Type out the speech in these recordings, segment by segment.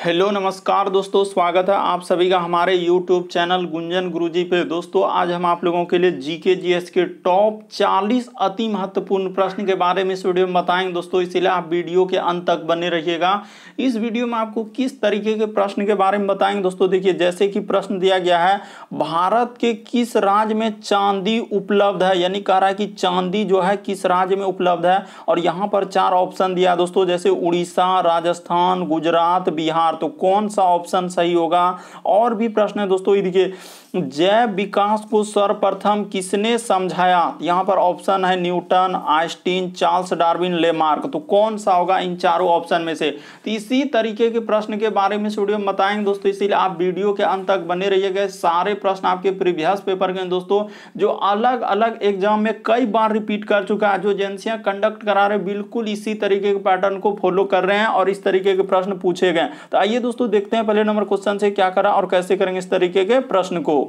Hello नमस्कार दोस्तों, स्वागत है आप सभी का हमारे YouTube चैनल गुंजन गुरुजी पे। दोस्तों आज हम आप लोगों के लिए जीके जीएस के टॉप 40 अति महत्वपूर्ण प्रश्न के बारे में इस वीडियो में बताएंगे दोस्तों, इसीलिए आप वीडियो के अंत तक बने रहिएगा। इस वीडियो में आपको किस तरीके के प्रश्न के बारे में बताएंगे दोस्तों। देखिए, जैसे कि प्रश्न दिया गया है, भारत के किस राज्य में चांदी उपलब्ध है, यानी कह रहा है कि चांदी जो है किस राज्य में उपलब्ध है। और यहाँ पर 4 ऑप्शन दिया दोस्तों, जैसे उड़ीसा, राजस्थान, गुजरात, बिहार। तो कौन सा ऑप्शन सही होगा। और भी प्रश्न है दोस्तों, ये देखिए, जैव विकास को सर्वप्रथम किसने समझाया। यहां पर ऑप्शन है Newton, Einstein, Charles Darwin, Lamarck. तो कौन सा होगा इन चारों ऑप्शन में से। तो इसी तरीके के प्रश्न के बारे में इस वीडियो में बताएंगे दोस्तों, इसीलिए आप वीडियो के अंत तक बने रहिएगा। सारे प्रश्न आपके प्रीवियस पेपर के दोस्तों, जो अलग अलग एग्जाम में कई बार रिपीट कर चुका है, जो एजेंसियां कंडक्ट करा रहे बिल्कुल इसी तरीके के पैटर्न को फॉलो कर रहे हैं और इस तरीके के प्रश्न पूछे गए। तो आइए दोस्तों देखते हैं पहले नंबर क्वेश्चन से क्या करा और कैसे करेंगे इस तरीके के प्रश्न को।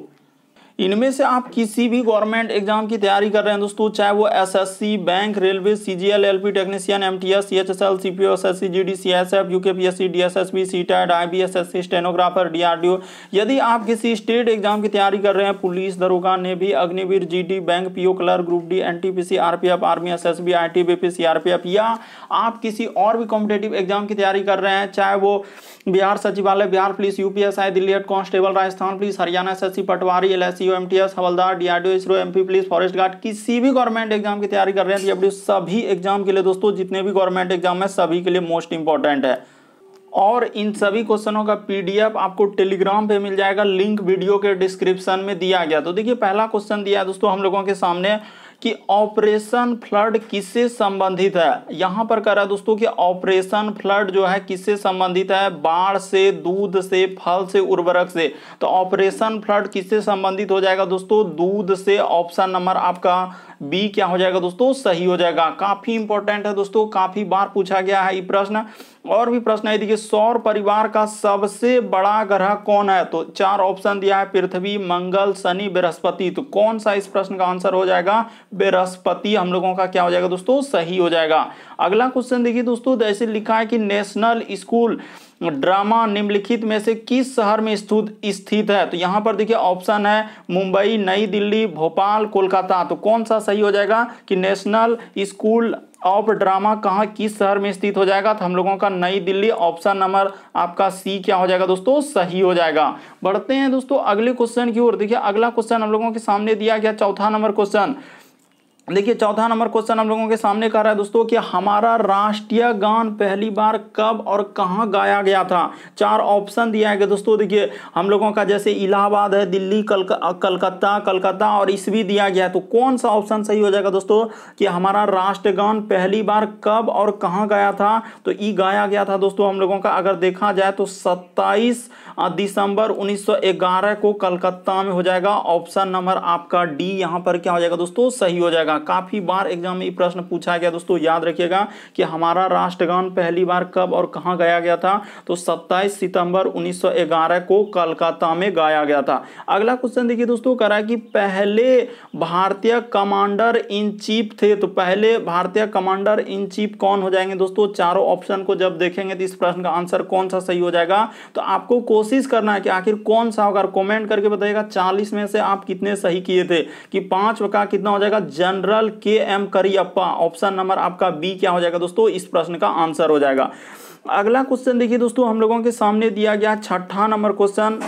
इनमें से आप किसी भी गवर्नमेंट एग्जाम की तैयारी कर रहे हैं दोस्तों, चाहे वो SSC, bank, railway, CGL, LP technician, MTS, CHSL, CPO, SSC, GD, CSF, UKPSC, DSSB, CTET, IBSSC, stenographer, DRDO. यदि आप किसी स्टेट एग्जाम की तैयारी कर रहे हैं, पुलिस, दरोगा, navy, Agniveer, GD, bank, PO clerk, group D, NTPC, RPF, army, SSB, ITBP, CRPF, या आप किसी और भी कॉम्पिटेटिव एग्जाम की तैयारी कर रहे हैं, चाहे वो बिहार सचिवालय, Bihar police, UPSI, Delhi head constable, Rajasthan police, Haryana SSC, patwari, LSEO, MTS, havildar, DRDO, ISRO, MP police, forest guard, किसी भी गवर्नमेंट एग्जाम की तैयारी कर रहे हैं, तो ये सभी एग्जाम के लिए दोस्तों, जितने भी गवर्नमेंट एग्जाम है सभी के लिए मोस्ट इंपॉर्टेंट है। और इन सभी क्वेश्चनों का पीडीएफ आपको टेलीग्राम पे मिल जाएगा, लिंक वीडियो के डिस्क्रिप्शन में दिया गया। तो देखिए, पहला क्वेश्चन दिया है दोस्तों हम लोगों के सामने कि ऑपरेशन फ्लड किससे संबंधित है। यहां पर कह रहा है दोस्तों कि ऑपरेशन फ्लड जो है किससे संबंधित है, बाढ़ से, दूध से, फल से, उर्वरक से। तो ऑपरेशन फ्लड किससे संबंधित हो जाएगा दोस्तों, दूध से। ऑप्शन नंबर आपका बी क्या हो जाएगा दोस्तों, सही हो जाएगा। काफी इंपॉर्टेंट है दोस्तों, काफी बार पूछा गया है ये प्रश्न। और भी प्रश्न है, देखिए, सौर परिवार का सबसे बड़ा ग्रह कौन है। तो 4 ऑप्शन दिया है, पृथ्वी, मंगल, शनि, बृहस्पति। तो कौन सा इस प्रश्न का आंसर हो जाएगा, बृहस्पति हम लोगों का क्या हो जाएगा दोस्तों, सही हो जाएगा। अगला क्वेश्चन देखिए दोस्तों, जैसे लिखा है कि नेशनल स्कूल ड्रामा निम्नलिखित में से किस शहर में स्थित है। तो यहां पर देखिए ऑप्शन है मुंबई, नई दिल्ली, भोपाल, कोलकाता। तो कौन सा सही हो जाएगा कि नेशनल स्कूल ऑफ ड्रामा कहाँ किस शहर में स्थित हो जाएगा। तो हम लोगों का नई दिल्ली। ऑप्शन नंबर आपका सी क्या हो जाएगा दोस्तों, सही हो जाएगा। बढ़ते हैं दोस्तों अगले क्वेश्चन की ओर। देखिए, अगला क्वेश्चन हम लोगों के सामने दिया गया, चौथा नंबर क्वेश्चन। देखिए, चौथा नंबर क्वेश्चन हम लोगों के सामने कह रहा है दोस्तों कि हमारा राष्ट्रीय गान पहली बार कब और कहां गाया गया था। 4 ऑप्शन दिया गया दोस्तों। देखिए, हम लोगों का जैसे इलाहाबाद है, दिल्ली, कलकत्ता और ईस्वी दिया गया है। तो कौन सा ऑप्शन सही हो जाएगा दोस्तों कि हमारा राष्ट्रगान पहली बार कब और कहां गाया था। तो ई गाया गया था दोस्तों हम लोगों का, अगर देखा जाए तो 27 दिसंबर 1911 को कलकत्ता में हो जाएगा। ऑप्शन नंबर आपका डी यहां पर क्या हो जाएगा दोस्तों, सही हो जाएगा। काफी बार एग्जाम में प्रश्न पूछा गया दोस्तों, याद रखिएगा कि हमारा राष्ट्रगान पहली बार कब और कहां गाया गया था। तो 27 सितंबर 1911 को कलकत्ता में गाया गया था। अगला क्वेश्चन देखिए दोस्तों, कह रहा है कि पहले भारतीय कमांडर इन चीफ थे। तो पहले भारतीय कमांडर इन चीफ कौन हो जाएंगे दोस्तों। चारों ऑप्शन को जब देखेंगे तो इस प्रश्न का आंसर कौन सा सही हो जाएगा। तो आपको कोशिश करना है कि आखिर कौन सा होगा, कमेंट करके बताइएगा 40 में से आप कितने सही किए थे। कि 5 का कितना हो जाएगा, जनरल के एम करियप्पा। ऑप्शन नंबर आपका बी क्या हो जाएगा दोस्तों, इस प्रश्न का आंसर हो जाएगा। अगला क्वेश्चन देखिए दोस्तों, हम लोगों के सामने दिया गया छठा नंबर क्वेश्चन।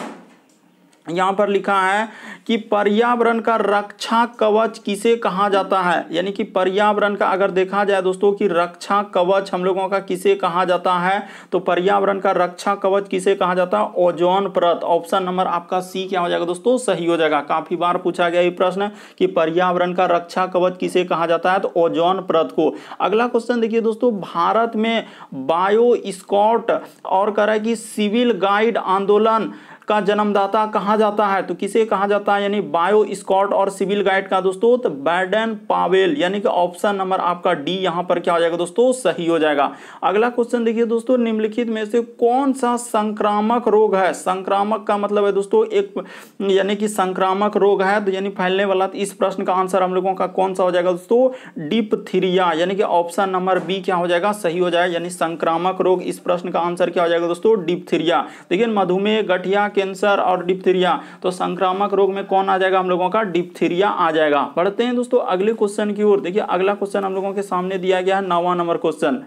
यहां पर लिखा है कि पर्यावरण का रक्षा कवच किसे कहा जाता है। यानी कि पर्यावरण का अगर देखा जाए दोस्तों कि रक्षा कवच हम लोगों का किसे कहा जाता है। तो पर्यावरण का रक्षा कवच किसे कहा जाता है, ओजोन परत। ऑप्शन नंबर आपका सी क्या हो जाएगा दोस्तों, सही हो जाएगा। काफी बार पूछा गया ये प्रश्न कि पर्यावरण का रक्षा कवच किसे कहा जाता है, तो ओजोन परत को। अगला क्वेश्चन देखिए दोस्तों, भारत में बायो स्कॉट और कह रहा है कि सिविल गाइड आंदोलन का जन्मदाता कहा जाता है, तो किसे कहा जाता है, यानी बायो स्कॉट और सिविल गाइड का दोस्तों, तो बैडन पावेल, यानी कि ऑप्शन नंबर आपका डी यहां पर क्या हो जाएगा दोस्तों, सही हो जाएगा। अगला क्वेश्चन देखिए दोस्तों, निम्नलिखित में से कौन सा संक्रामक रोग है, संक्रामक का मतलब है दोस्तों एक, यानी कि संक्रामक रोग है तो यानी फैलने वाला, तो इस प्रश्न का आंसर हम लोगों का कौन सा हो जाएगा दोस्तों, डिप्थीरिया, यानी कि ऑप्शन नंबर बी क्या हो जाएगा, सही हो जाएगा, यानी संक्रामक रोग, इस प्रश्न का आंसर क्या हो जाएगा दोस्तों, डिप्थीरिया। देखिए मधुमेह, गठिया, कैंसर और डिप्थीरिया, तो संक्रामक रोग में कौन आ जाएगा हम लोगों का, डिप्थीरिया आ जाएगा। बढ़ते हैं दोस्तों अगले क्वेश्चन की ओर। देखिए अगला क्वेश्चन हम लोगों के सामने दिया गया है 9वां नंबर क्वेश्चन।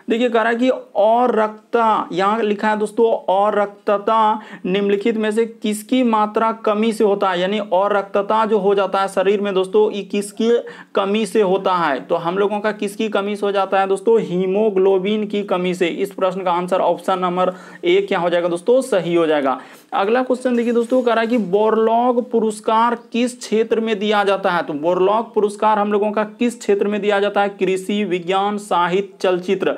देखिए कह रहा है कि और रक्तता, यहाँ लिखा है दोस्तों और रक्तता निम्नलिखित में से किसकी मात्रा कमी से होता है, यानी और रक्तता जो हो जाता है शरीर में दोस्तों, ये किसकी कमी से होता है, तो हम लोगों का किसकी कमी से हो जाता है दोस्तों, हीमोग्लोबिन की कमी से। इस प्रश्न का आंसर ऑप्शन नंबर ए क्या हो जाएगा दोस्तों, सही हो जाएगा। अगला क्वेश्चन देखिए दोस्तों, कह रहा है कि बोरलॉग पुरस्कार किस क्षेत्र में दिया जाता है, तो बोरलॉग पुरस्कार हम लोगों का किस क्षेत्र में दिया जाता है, कृषि, विज्ञान, साहित्य, चलचित्र,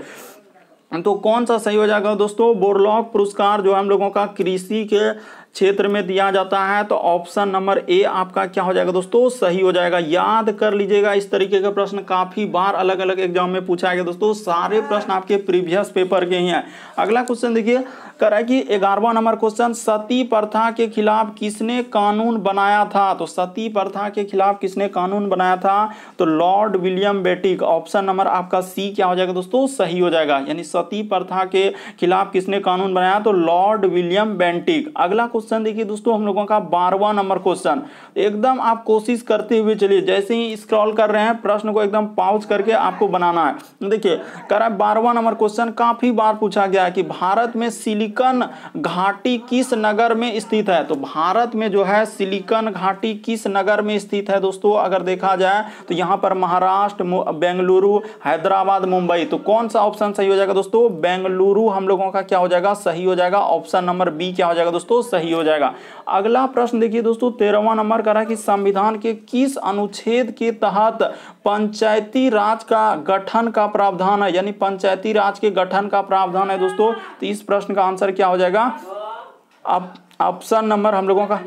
तो कौन सा सही हो जाएगा दोस्तों, बोरलॉग पुरस्कार जो हम लोगों का कृषि के क्षेत्र में दिया जाता है, तो ऑप्शन नंबर ए आपका क्या हो जाएगा दोस्तों, सही हो जाएगा। याद कर लीजिएगा, इस तरीके के प्रश्न काफी बार अलग अलग एग्जाम में पूछा गया दोस्तों, सारे प्रश्न आपके प्रीवियस पेपर के ही हैं। अगला क्वेश्चन देखिए, कह रहा है कि 11वां नंबर क्वेश्चन, सती प्रथा के खिलाफ किसने कानून बनाया था, तो सती प्रथा के खिलाफ किसने कानून बनाया था, तो Lord William Bentinck, option number आपका सी क्या हो जाएगा दोस्तों, सही हो जाएगा, यानी सती प्रथा के खिलाफ किसने कानून बनाया, तो लॉर्ड विलियम बेंटिक। अगला क्वेश्चन देखिए दोस्तों हम लोगों का 12वां नंबर क्वेश्चन, एकदम आप कोशिश करते हुए चलिए, जैसे ही स्क्रॉल कर रहे हैं प्रश्न को एकदम पॉज करके आपको बनाना है। देखिए कह रहा है 12वां नंबर क्वेश्चन, काफी बार पूछा गया है कि भारत में सिलिकन घाटी किस नगर में स्थित है, तो भारत में जो है सिलिकन घाटी किस नगर में स्थित है दोस्तों, अगर देखा जाए तो यहां पर महाराष्ट्र, बेंगलुरु, हैदराबाद, मुंबई, तो कौन सा ऑप्शन सही हो जाएगा दोस्तों, बेंगलुरु हम लोगों का क्या हो जाएगा, सही हो जाएगा, ऑप्शन नंबर बी क्या हो जाएगा दोस्तों, सही हो जाएगा। अगला प्रश्न देखिए दोस्तों 13वां नंबर का, कि संविधान के किस अनुच्छेद के तहत पंचायती राज का गठन का प्रावधान है, यानी पंचायती राज के गठन का प्रावधान है दोस्तों, तो इस प्रश्न का आंसर क्या हो जाएगा, अब ऑप्शन नंबर हम लोगों का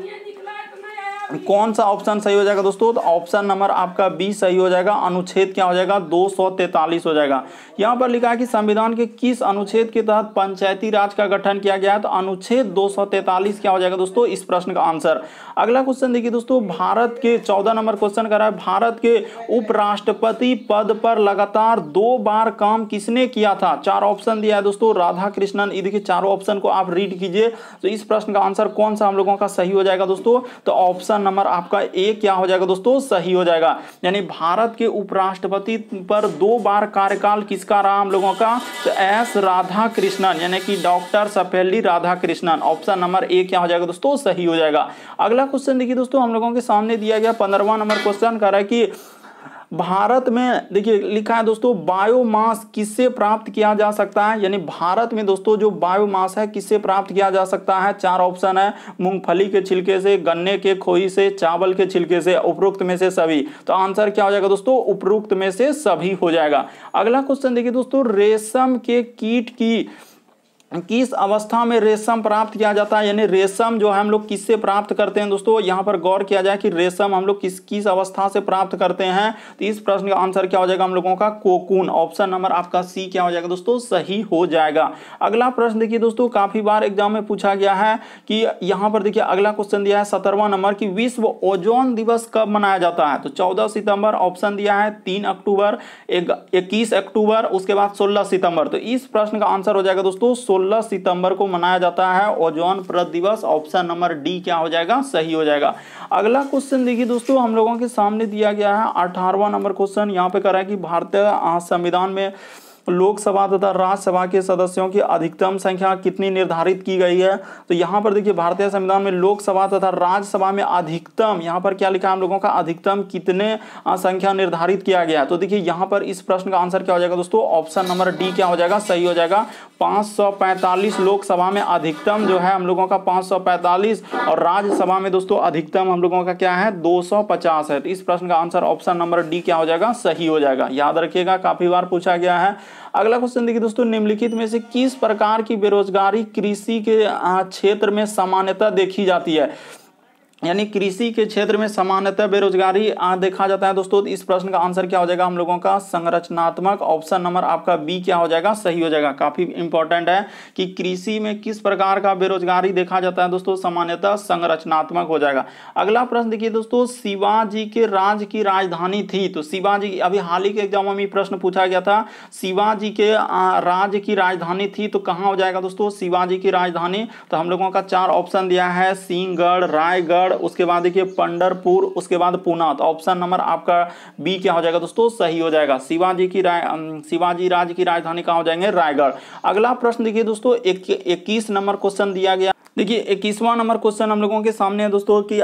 कौन सा ऑप्शन सही हो जाएगा दोस्तों, तो ऑप्शन नंबर आपका बी सही हो जाएगा, अनुच्छेद क्या हो जाएगा 243 हो जाएगा। यहां पर लिखा है कि संविधान के किस अनुच्छेद के तहत पंचायती राज का गठन किया गया है, तो अनुच्छेद 243 क्या हो जाएगा दोस्तों, इस प्रश्न का आंसर। अगला क्वेश्चन देखिए दोस्तों, भारत के 14 नंबर क्वेश्चन कर रहा है, भारत के उपराष्ट्रपति पद पर लगातार 2 बार काम किसने किया था, 4 ऑप्शन दिया है दोस्तों, राधा कृष्णन, देखिए चारों ऑप्शन को आप रीड कीजिए, तो इस प्रश्न का आंसर कौन सा हम लोगों का सही हो जाएगा दोस्तों, तो ऑप्शन नंबर आपका ए क्या हो जाएगा दोस्तों, सही हो जाएगा, यानी भारत के उपराष्ट्रपति पर 2 बार कार्यकाल किसका रहा हम लोगों का, तो एस राधा कृष्णन, यानी कि doctor Sarvepalli Radha Krishnan, option number A क्या हो जाएगा दोस्तों, सही हो जाएगा। अगला क्वेश्चन देखिए दोस्तों हम लोगों के सामने दिया गया 15वां नंबर क्वेश्चन कर रहा है कि भारत में, देखिए लिखा है दोस्तों, बायोमास किससे प्राप्त किया जा सकता है, यानी भारत में दोस्तों जो बायोमास है किससे प्राप्त किया जा सकता है, 4 ऑप्शन है, मूंगफली के छिलके से, गन्ने के खोई से, चावल के छिलके से, उपरोक्त में से सभी, तो आंसर क्या हो जाएगा दोस्तों, उपरोक्त में से सभी हो जाएगा। अगला क्वेश्चन देखिए दोस्तों, रेशम के कीट की किस अवस्था में रेशम प्राप्त किया जाता है, यानी रेशम जो है हम लोग किससे प्राप्त करते हैं दोस्तों, यहाँ पर गौर किया जाए कि रेशम हम लोग किस अवस्था से प्राप्त करते हैं, तो इस प्रश्न का आंसर क्या हो जाएगा हम लोगों का, कोकून, ऑप्शन नंबर आपका सी क्या हो जाएगा दोस्तों, सही हो जाएगा। अगला प्रश्न देखिए दोस्तों, काफी बार एग्जाम में पूछा गया है कि यहाँ पर देखिए अगला क्वेश्चन दिया है 17वां नंबर की, विश्व ओजोन दिवस कब मनाया जाता है, तो 14 सितंबर, ऑप्शन दिया है 3 अक्टूबर, 21 अक्टूबर, उसके बाद 16 सितंबर, तो इस प्रश्न का आंसर हो जाएगा दोस्तों 16 सितंबर को मनाया जाता है ओजोन परत दिवस, ऑप्शन नंबर डी क्या हो जाएगा, सही हो जाएगा। अगला क्वेश्चन देखिए दोस्तों हम लोगों के सामने दिया गया है 18वां नंबर क्वेश्चन, यहाँ पे कर रहा है कि भारतीय संविधान में लोकसभा तथा राज्यसभा के सदस्यों की अधिकतम संख्या कितनी निर्धारित की गई है, तो यहाँ पर देखिए भारतीय संविधान में लोकसभा तथा राज्यसभा में अधिकतम, यहाँ पर क्या लिखा है हम लोगों का, अधिकतम कितने संख्या निर्धारित किया गया है, तो देखिए यहाँ पर इस प्रश्न का आंसर क्या हो जाएगा दोस्तों, ऑप्शन नंबर डी क्या हो जाएगा, सही हो जाएगा। 545 लोकसभा में अधिकतम जो है हम लोगों का 545, और राज्यसभा में दोस्तों अधिकतम हम लोगों का क्या है 250 है, तो इस प्रश्न का आंसर ऑप्शन नंबर डी क्या हो जाएगा, सही हो जाएगा। याद रखिएगा काफी बार पूछा गया है अगला क्वेश्चन देखिए दोस्तों, निम्नलिखित में से किस प्रकार की बेरोजगारी कृषि के क्षेत्र में सामान्यतः देखी जाती है? यानी कृषि के क्षेत्र में सामान्यतः बेरोजगारी देखा जाता है दोस्तों। तो इस प्रश्न का आंसर क्या हो जाएगा हम लोगों का? संरचनात्मक। ऑप्शन नंबर आपका बी क्या हो जाएगा? सही हो जाएगा। काफी इंपॉर्टेंट है कि कृषि में किस प्रकार का बेरोजगारी देखा जाता है दोस्तों? सामान्यतः संरचनात्मक हो जाएगा। अगला प्रश्न देखिए दोस्तों, शिवाजी के राज्य की राजधानी थी। तो शिवाजी, अभी हाल ही के एग्जाम में प्रश्न पूछा गया था, शिवाजी के राज्य की राजधानी थी तो कहाँ हो जाएगा दोस्तों शिवाजी की राजधानी? तो हम लोगों का 4 ऑप्शन दिया है, सिंहगढ़, रायगढ़, उसके बाद देखिए पंढरपुर, उसके बाद पुणे। तो ऑप्शन नंबर आपका बी क्या हो जाएगा दोस्तों? सही हो जाएगा। शिवाजी राज्य की राजधानी कहाँ हो जाएंगे? रायगढ़। अगला प्रश्न देखिए दोस्तों, 21 नंबर क्वेश्चन दिया गया। देखिए 21वां नंबर क्वेश्चन हम लोगों के सामने है दोस्तों कि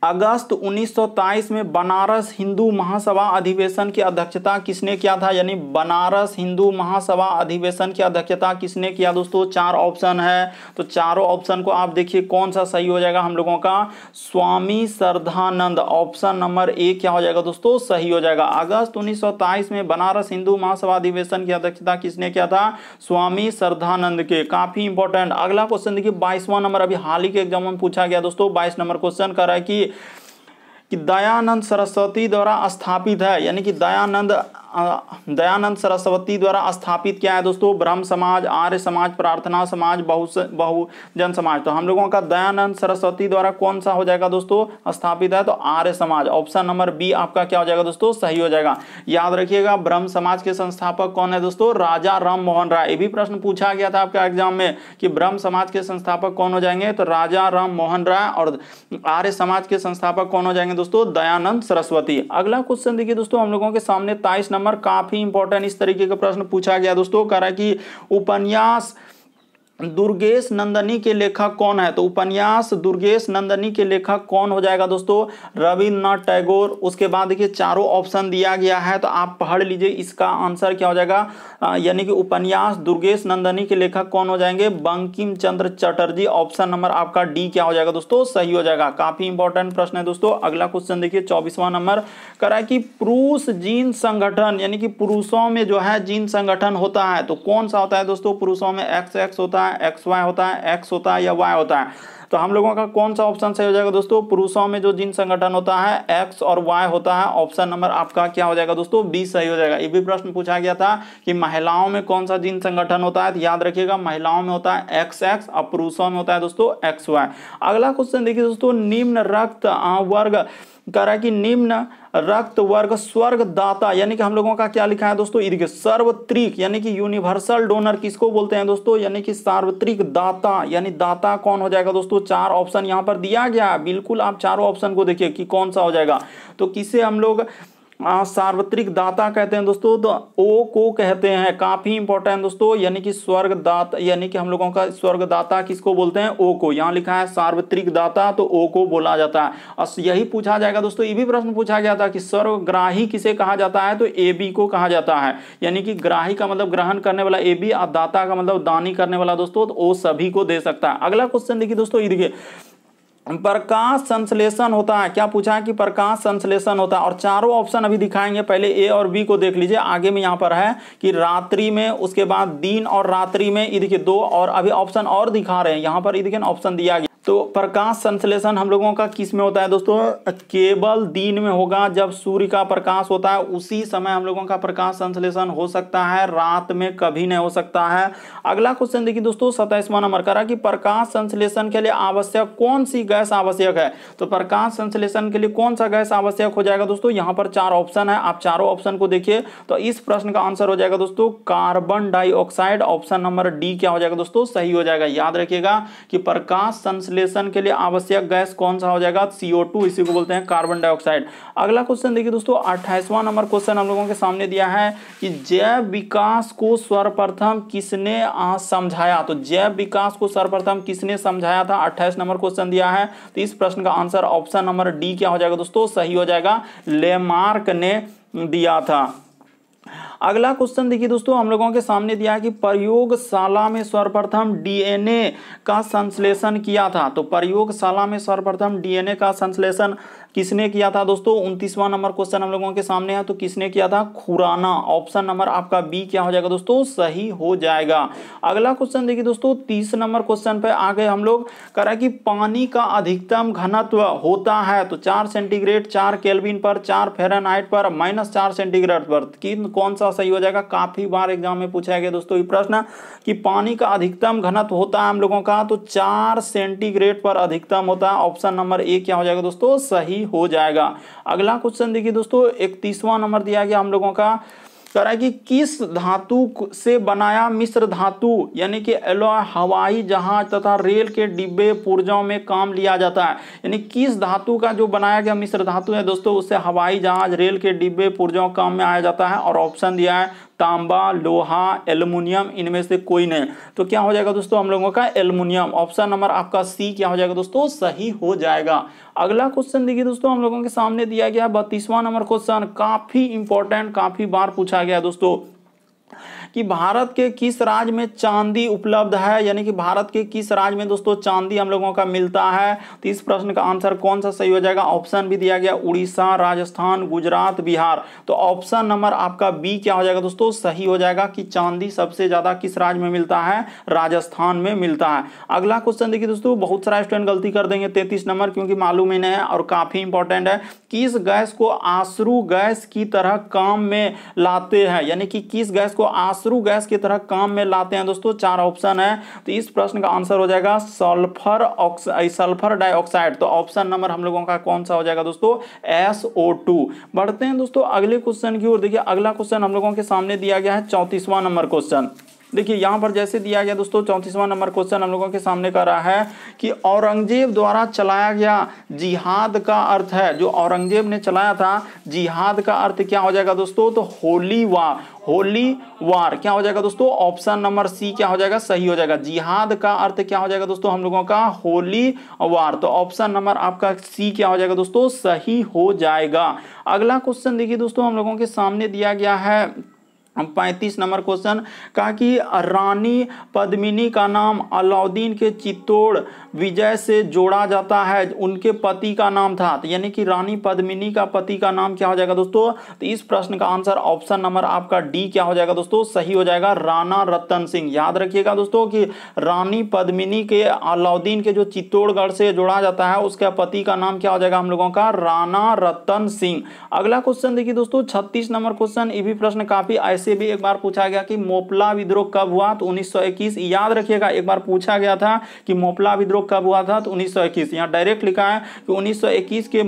अगस्त 1923 में बनारस हिंदू महासभा अधिवेशन की अध्यक्षता किसने किया था? यानी बनारस हिंदू महासभा अधिवेशन की अध्यक्षता किसने किया दोस्तों? 4 ऑप्शन है, तो चारों ऑप्शन को आप देखिए कौन सा सही हो जाएगा हम लोगों का? Swami Shraddhanand. Option number A क्या हो जाएगा दोस्तों? सही हो जाएगा। अगस्त 1923 में बनारस हिंदू महासभा अधिवेशन की अध्यक्षता किसने किया था? स्वामी श्रद्धानंद के। काफी इंपॉर्टेंट। अगला क्वेश्चन देखिए 22वां नंबर, अभी हाल ही के एग्जाम में पूछा गया दोस्तों। 22 नंबर क्वेश्चन कर रहा है कि दयानंद सरस्वती द्वारा स्थापित है, यानी कि दयानंद सरस्वती द्वारा स्थापित क्या है दोस्तों? ब्रह्म समाज, आर्य समाज, प्रार्थना समाज, बहुजन समाज। तो हम लोगों का दयानंद सरस्वती द्वारा कौन सा हो जाएगा दोस्तों स्थापित है? तो Arya Samaj. Option number B आपका क्या हो जाएगा दोस्तों? सही हो जाएगा। याद रखिएगा ब्रह्म समाज के संस्थापक कौन है दोस्तों? राजा राम मोहन राय। ये भी प्रश्न पूछा गया था आपका एग्जाम में कि ब्रह्म समाज के संस्थापक कौन हो जाएंगे? तो राजा राम मोहन राय। और आर्य समाज के संस्थापक कौन हो जाएंगे दोस्तों? दयानंद सरस्वती। अगला क्वेश्चन देखिए दोस्तों हम लोगों के सामने 23 नंबर, काफी इंपॉर्टेंट इस तरीके का प्रश्न पूछा गया दोस्तों। कह रहा है कि उपन्यास दुर्गेश नंदनी के लेखक कौन है? तो उपन्यास दुर्गेश नंदनी के लेखक कौन हो जाएगा दोस्तों? रविन्द्रनाथ टैगोर। उसके बाद देखिए चारों ऑप्शन दिया गया है, तो आप पढ़ लीजिए इसका आंसर क्या हो जाएगा। यानी कि उपन्यास दुर्गेश नंदनी के लेखक कौन हो जाएंगे? बंकिम चंद्र चटर्जी। ऑप्शन नंबर आपका डी क्या हो जाएगा दोस्तों? सही हो जाएगा। काफी इंपॉर्टेंट प्रश्न है दोस्तों। अगला क्वेश्चन देखिए 24वां नंबर, कह रहा है कि पुरुष जीन संगठन, यानी कि पुरुषों में जो है जीन संगठन होता है तो कौन सा होता है दोस्तों? पुरुषों में XX होता है, XY होता है, X होता है या Y होता है? तो हम लोगों का कौन सा ऑप्शन सही हो जाएगा दोस्तों? पुरुषों में जो जीन संगठन होता है X और Y होता है। ऑप्शन नंबर आपका क्या हो जाएगा दोस्तों? बी सही हो जाएगा। ये भी प्रश्न पूछा गया था कि महिलाओं में कौन सा जीन संगठन होता है, तो याद रखिएगा महिलाओं में होता है XX और पुरुषों में होता है दोस्तों XY। अगला क्वेश्चन देखिए दोस्तों, निम्न रक्त वर्ग कह रहा है कि निम्न रक्त वर्ग स्वर्ग दाता, यानी कि हम लोगों का क्या लिखा है दोस्तों? देखिए सार्वत्रिक, यानी कि यूनिवर्सल डोनर किसको बोलते हैं दोस्तों? यानी कि सार्वत्रिक दाता, यानी दाता कौन हो जाएगा दोस्तों? 4 ऑप्शन यहाँ पर दिया गया है, बिल्कुल आप चारों ऑप्शन को देखिए कि कौन सा हो जाएगा। तो किसे हम लोग सार्वत्रिक दाता कहते हैं दोस्तों? तो ओ को कहते हैं। काफी इंपॉर्टेंट दोस्तों, यानी कि स्वर्ग दाता, यानी कि हम लोगों का स्वर्ग दाता किसको बोलते हैं? ओ को। यहाँ लिखा है सार्वत्रिक दाता, तो ओ को बोला जाता है। और यही पूछा जाएगा दोस्तों, ये भी प्रश्न पूछा गया था कि सर्वग्राही किसे कहा जाता है? तो ए बी को कहा जाता है। यानी कि ग्राही का मतलब ग्रहण करने वाला ए बी, और दाता का मतलब दानी करने वाला दोस्तों, तो ओ सभी को दे सकता है। अगला क्वेश्चन देखिए दोस्तों, ये देखिए प्रकाश संश्लेषण होता है। क्या पूछा है कि प्रकाश संश्लेषण होता है, और चारों ऑप्शन अभी दिखाएंगे। पहले ए और बी को देख लीजिए। आगे में यहाँ पर है कि रात्रि में, उसके बाद दिन और रात्रि में, ये देखिए 2, और अभी ऑप्शन और दिखा रहे हैं यहाँ पर, ये देखिए ऑप्शन दिया गया। तो प्रकाश संश्लेषण हम लोगों का किस में होता है दोस्तों? केवल दिन में होगा, जब सूर्य का प्रकाश होता है उसी समय हम लोगों का प्रकाश संश्लेषण हो सकता है, रात में कभी नहीं हो सकता है। अगला क्वेश्चन देखिए दोस्तों 27वां नंबर, करा कि प्रकाश संश्लेषण के लिए आवश्यक कौन सी गैस आवश्यक है? तो प्रकाश संश्लेषण के लिए कौन सा गैस आवश्यक हो जाएगा दोस्तों? यहाँ पर 4 ऑप्शन है, आप चारों ऑप्शन को देखिए। तो इस प्रश्न का आंसर हो जाएगा दोस्तों carbon dioxide. Option number D क्या हो जाएगा दोस्तों? सही हो जाएगा। याद रखिएगा कि प्रकाश संश्लेषण के लिए आवश्यक गैस कौन सा हो जाएगा? CO2, इसी को बोलते हैं कार्बन डाइऑक्साइड। अगला क्वेश्चन देखिए दोस्तों 28वां नंबर क्वेश्चन हम लोगों के सामने दिया है कि जैव विकास को सर्वप्रथम किसने समझाया? तो जैव विकास को सर्वप्रथम किसने समझाया था? 28 नंबर क्वेश्चन दिया है। तो इस प्रश्न का आंसर ऑप्शन नंबर डी क्या हो जाएगा दोस्तों? सही हो जाएगा, लेमार्क ने दिया था। अगला क्वेश्चन देखिए दोस्तों हम लोगों के सामने दिया है कि प्रयोगशाला में सर्वप्रथम DNA का संश्लेषण किया था। तो प्रयोगशाला में सर्वप्रथम DNA का संश्लेषण किसने किया था दोस्तों? 29वां नंबर क्वेश्चन हम लोगों के सामने है, तो किसने किया था? खुराना। ऑप्शन नंबर आपका बी क्या हो जाएगा दोस्तों? सही हो जाएगा। अगला क्वेश्चन देखिए दोस्तों, 30 नंबर क्वेश्चन पे आ गए हम लोग। कह रहा है कि पानी का अधिकतम घनत्व होता है तो 4 सेंटीग्रेड, 4 केल्विन पर, 4 फ़ारेनहाइट पर, -4 सेंटीग्रेड पर। कौन सा सही हो जाएगा? काफी बार एग्जाम में पूछा गया दोस्तों ये प्रश्न कि पानी का अधिकतम घनत्व होता है हम लोगों का तो 4 सेंटीग्रेड पर अधिकतम होता है। ऑप्शन नंबर ए क्या हो जाएगा दोस्तों? सही हो जाएगा। अगला क्वेश्चन देखिए दोस्तों, 31वां नंबर दिया गया हम लोगों का। कह रहा है कि किस धातु से बनाया मिश्र धातु यानी कि एलॉय हवाई जहाज तथा रेल के डिब्बे पुर्जों में काम लिया जाता है? यानी किस धातु का जो बनाया गया मिश्र धातु है दोस्तों, उससे हवाई जहाज, रेल के डिब्बे पुर्जों काम में आया जाता है। और ऑप्शन दिया है तांबा, लोहा, एल्युमिनियम, इनमें से कोई नहीं। तो क्या हो जाएगा दोस्तों हम लोगों का? एल्युमिनियम। ऑप्शन नंबर आपका सी क्या हो जाएगा दोस्तों? सही हो जाएगा। अगला क्वेश्चन देखिए दोस्तों, हम लोगों के सामने दिया गया 32वां नंबर क्वेश्चन, काफी इंपॉर्टेंट, काफी बार पूछा गया दोस्तों कि भारत के किस राज्य में चांदी उपलब्ध है, यानी कि भारत के किस राज्य में दोस्तों चांदी हम लोगों का मिलता है? तो इस प्रश्न का आंसर कौन सा सही हो जाएगा? ऑप्शन भी दिया गया उड़ीसा, राजस्थान, गुजरात, बिहार। तो ऑप्शन नंबर आपका बी क्या हो जाएगा दोस्तों? सही हो जाएगा कि चांदी सबसे ज्यादा किस राज्य में मिलता है? राजस्थान में मिलता है। अगला क्वेश्चन देखिए दोस्तों, बहुत सारा स्टूडेंट गलती कर देंगे 33 नंबर, क्योंकि मालूम ही नहीं है और काफी इंपॉर्टेंट है। किस गैस को आश्रु गैस की तरह काम में लाते हैं, यानी कि किस गैस को आश्रु गैस की तरह काम में लाते हैं दोस्तों? 4 ऑप्शन है, तो इस प्रश्न का आंसर हो जाएगा सल्फर डाइऑक्साइड। तो ऑप्शन नंबर हम लोगों का कौन सा हो जाएगा दोस्तों? SO2। बढ़ते हैं दोस्तों अगले क्वेश्चन की ओर। देखिए अगला क्वेश्चन हम लोगों के सामने दिया गया है 34वां नंबर क्वेश्चन। देखिए यहां पर जैसे दिया गया दोस्तों 34वां नंबर क्वेश्चन हम लोगों के सामने कर रहा है कि औरंगजेब द्वारा चलाया गया जिहाद का अर्थ है, जो औरंगजेब ने चलाया था जिहाद का अर्थ क्या हो जाएगा दोस्तों? तो होली वार। होली वार क्या हो जाएगा दोस्तों? ऑप्शन नंबर सी क्या हो जाएगा? सही हो जाएगा। जिहाद का अर्थ क्या हो जाएगा दोस्तों हम लोगों का? होली वार। तो ऑप्शन नंबर आपका सी क्या हो जाएगा दोस्तों? सही हो जाएगा। अगला क्वेश्चन देखिए दोस्तों, हम लोगों के सामने दिया गया है 35 नंबर क्वेश्चन। कहा कि रानी पद्मिनी का नाम अलाउद्दीन के चित्तौड़ विजय से जोड़ा जाता है, उनके पति का नाम था। तो यानी कि रानी पद्मिनी का पति का नाम क्या हो जाएगा दोस्तों? तो इस प्रश्न का आंसर ऑप्शन नंबर आपका डी क्या हो जाएगा दोस्तों? सही हो जाएगा, राणा रतन सिंह। याद रखिएगा दोस्तों कि रानी पद्मिनी के अलाउद्दीन के जो चित्तौड़गढ़ से जोड़ा जाता है उसका पति का नाम क्या हो जाएगा हम लोगों का? राणा रतन सिंह। अगला क्वेश्चन देखिए दोस्तों 36 नंबर क्वेश्चन। ये भी प्रश्न काफी से भी एक बार पूछा गया कि मोपला विद्रोह कब हुआ? तो 1921। याद रखिएगा एक बार पूछा गया था कि मोपला विद्रोह कब हुआ था? तो 1921। यहां डायरेक्ट लिखा है कि 1921 के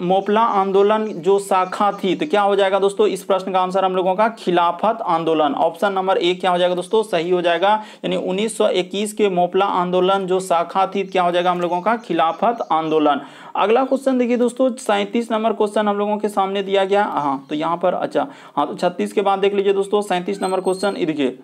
मोपला आंदोलन जो शाखा थी, तो क्या हो जाएगा दोस्तों? इस प्रश्न का आंसर हम लोगों का खिलाफत आंदोलन। ऑप्शन नंबर ए क्या हो जाएगा दोस्तों? सही हो जाएगा। यानी 1921 के मोपला आंदोलन जो शाखा थी क्या हो जाएगा हम लोगों का? खिलाफत आंदोलन। अगला क्वेश्चन देखिए दोस्तों 37 नंबर क्वेश्चन हम लोगों के सामने दिया गया। हाँ तो यहाँ पर अच्छा हाँ तो 36 के बाद देख लीजिए दोस्तों 37 नंबर क्वेश्चन। देखिए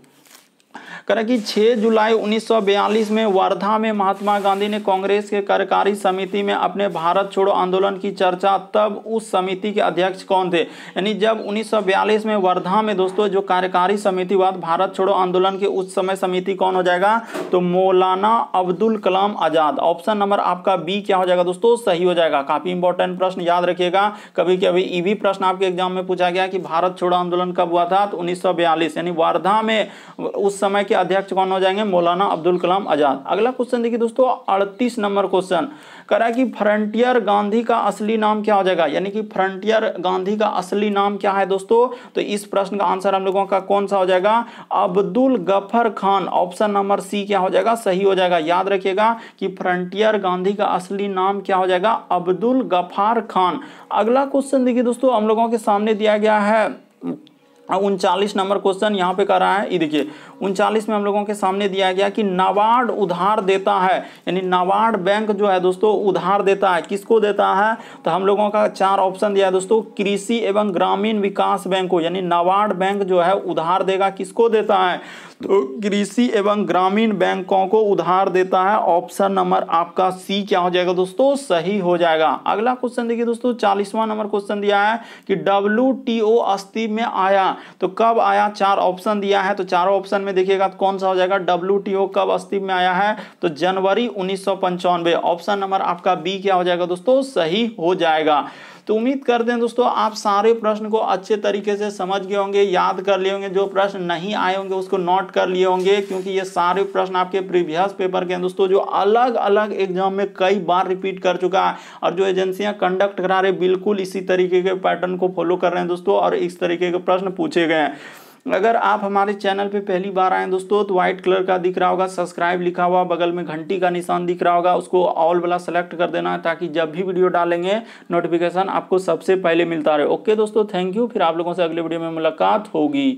करें कि 6 जुलाई 1942 में वर्धा में महात्मा गांधी ने कांग्रेस के कार्यकारी समिति में अपने भारत छोड़ो आंदोलन की चर्चा, तब उस समिति के अध्यक्ष कौन थे? यानी जब 1942 में वर्धा में दोस्तों जो कार्यकारी समिति हुआ भारत छोड़ो आंदोलन के, उस समय समिति कौन हो जाएगा? तो मौलाना अब्दुल कलाम आजाद। ऑप्शन नंबर आपका बी क्या हो जाएगा दोस्तों? सही हो जाएगा। काफी इंपॉर्टेंट प्रश्न, याद रखिएगा। कभी कभी ये भी प्रश्न आपके एग्जाम में पूछा गया कि भारत छोड़ो आंदोलन कब हुआ था? तो 1942। यानी वर्धा में उस समय अध्यक्ष कौन हो जाएंगे? मौलाना अब्दुल कलाम आजाद। अगला क्वेश्चन देखिए दोस्तों 38 नंबर क्वेश्चन। कह रहा है कि फ्रंटियर गांधी का असली नाम क्या हो जाएगा? यानी कि फ्रंटियर गांधी का असली नाम क्या है दोस्तों? तो इस प्रश्न का आंसर हम लोगों का कौन सा हो जाएगा? Abdul Ghaffar Khan. Option number C क्या हो जाएगा? सही हो जाएगा। याद रखिएगा कि फ्रंटियर गांधी का असली नाम क्या हो जाएगा? अब्दुल गफार खान। अगला क्वेश्चन देखिए दोस्तों हम लोगों के सामने दिया गया है 39 नंबर क्वेश्चन। यहाँ पे कर रहा है, ये देखिए 39 में हम लोगों के सामने दिया गया कि नाबार्ड उधार देता है, यानी नाबार्ड बैंक जो है दोस्तों उधार देता है, किसको देता है? तो हम लोगों का 4 ऑप्शन दिया है दोस्तों, कृषि एवं ग्रामीण विकास बैंक को, यानी नाबार्ड बैंक जो है उधार देगा, किसको देता है? तो कृषि एवं ग्रामीण बैंकों को उधार देता है। ऑप्शन नंबर आपका सी क्या हो जाएगा दोस्तों, सही हो जाएगा। अगला क्वेश्चन देखिए दोस्तों, 40वां नंबर क्वेश्चन दिया है कि WTO अस्तित्व में आया तो कब आया। 4 ऑप्शन दिया है, तो चारों ऑप्शन में देखिएगा तो कौन सा हो जाएगा। WTO कब अस्तित्व में आया है, तो जनवरी 1995। ऑप्शन नंबर आपका बी क्या हो जाएगा दोस्तों, सही हो जाएगा। तो उम्मीद करते हैं दोस्तों आप सारे प्रश्न को अच्छे तरीके से समझ गए होंगे, याद कर लिए होंगे। जो प्रश्न नहीं आए होंगे उसको नोट कर लिए होंगे, क्योंकि ये सारे प्रश्न आपके प्रीवियस पेपर के हैं दोस्तों, जो अलग अलग एग्जाम में कई बार रिपीट कर चुका है। और जो एजेंसियां कंडक्ट करा रहे बिल्कुल इसी तरीके के पैटर्न को फॉलो कर रहे हैं दोस्तों, और इस तरीके के प्रश्न पूछे गए हैं। अगर आप हमारे चैनल पे पहली बार आए दोस्तों तो व्हाइट कलर का दिख रहा होगा सब्सक्राइब लिखा हुआ, बगल में घंटी का निशान दिख रहा होगा, उसको ऑल वाला सेलेक्ट कर देना, ताकि जब भी वीडियो डालेंगे नोटिफिकेशन आपको सबसे पहले मिलता रहे। ओके दोस्तों, थैंक यू। फिर आप लोगों से अगले वीडियो में मुलाकात होगी।